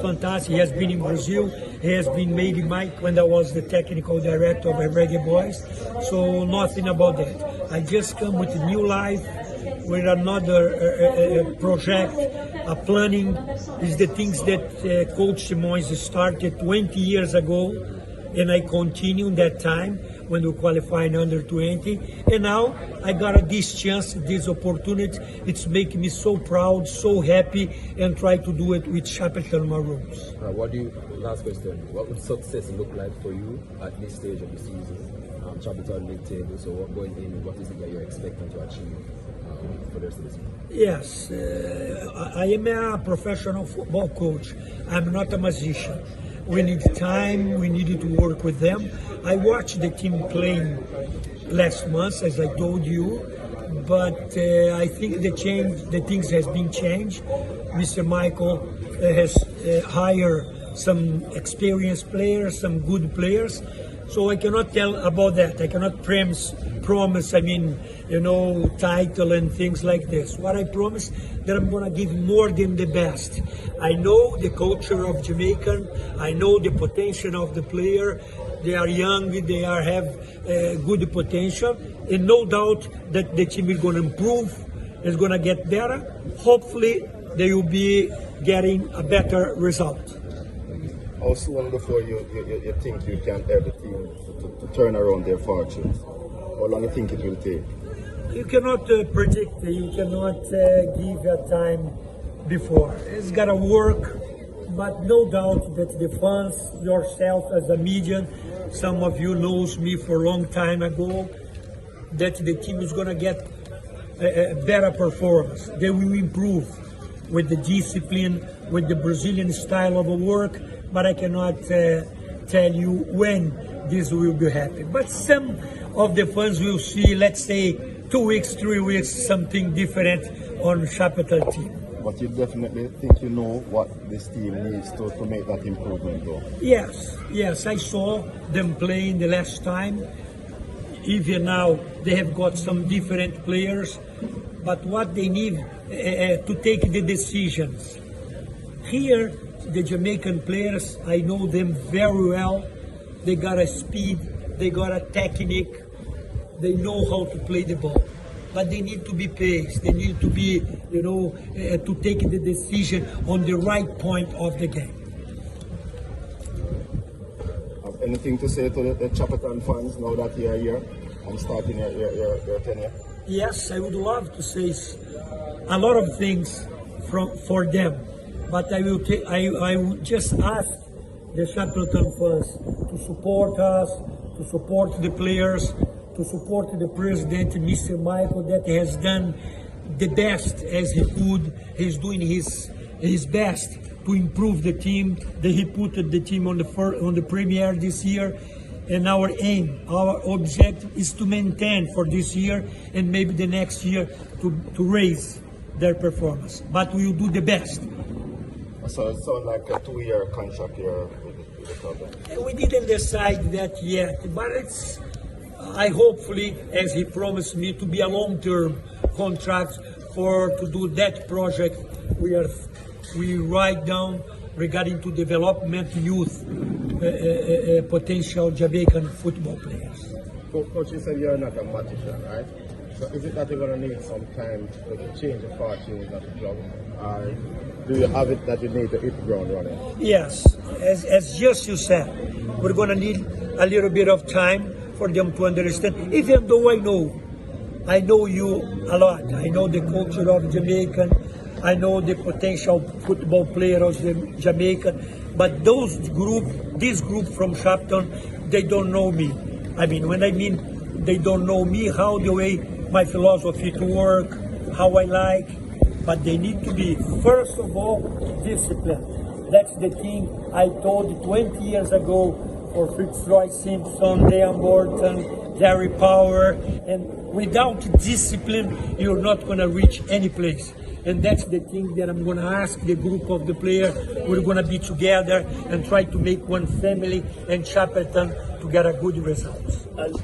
fantastic. He has been in Brazil. He has been made Mike when I was the technical director of Reggae Boyz. So nothing about that. I just come with a new life, with another project, a planning. Is the things that Coach Simões started 20 years ago, and I continue that time when we qualified under 20. And now I got this chance, this opportunity. It's making me so proud, so happy, and try to do it with Shackleton Maroons. Last question, what would success look like for you at this stage of the season? Shackleton league table, so going in, what is it that you're expecting to achieve for the rest of the season? Yes, I am a professional football coach. I'm not a musician. We need time, we needed to work with them. I watched the team playing last month, as I told you, but I think the things has been changed. Mr. Michael has hired some experienced players, some good players. So I cannot tell about that. I cannot promise, title and things like this. What I promise, that I'm going to give more than the best. I know the culture of Jamaican. I know the potential of the player. They are young. They have good potential. And no doubt that the team is going to improve. It's going to get better. Hopefully, they will be getting a better result. How soon before you think you can help the team to turn around their fortunes? How long do you think it will take? You cannot predict, you cannot give a time before. It's got to work, but no doubt that the fans, yourself as a media, some of you knows me for a long time ago, that the team is going to get a better performance. They will improve with the discipline, with the Brazilian style of work, but I cannot tell you when this will be happening. But some of the fans will see, let's say, 2 weeks, 3 weeks, something different on Shackleton team. But you definitely think you know what this team needs to make that improvement, though? Yes, I saw them playing the last time. Even now, they have got some different players, but what they need to take the decisions. Here, the Jamaican players, I know them very well. They got a speed, they got a technique, they know how to play the ball. But they need to be paced, they need to be, to take the decision on the right point of the game. Have anything to say to the Shackleton fans now that you are here and starting your tenure? Yes, I would love to say a lot of things for them. But I would just ask the Shackleton fans to support us, to support the players, to support the president, Mr. Michael, that has done the best as he could. He's doing his best to improve the team. He put the team on the Premier this year. And our aim, our objective is to maintain for this year and maybe the next year to raise their performance. But we will do the best. So it sounds like a 2-year contract here with the club. We didn't decide that yet, but I hopefully, as he promised me, to be a long-term contract to do that project we write down regarding to development youth potential Jamaican football players. Coach, you said you're not a magician, right? So is it that you're going to need some time to change the fortunes of the club? Or do you have it that you need to hit the ground running? Yes, as just you said, we're going to need a little bit of time for them to understand, even though I know you a lot. I know the culture of Jamaican, I know the potential football players of Jamaican, but this group from Shackleton, they don't know me. When I mean they don't know me, how the way my philosophy to work, how I like, but they need to be, first of all, disciplined. That's the thing I told 20 years ago for Fitzroy Simpson, Dean Morton, Gary Power, and without discipline, you're not going to reach any place. And that's the thing that I'm going to ask the group of the players. We're going to be together and try to make one family and Shackleton to get a good result.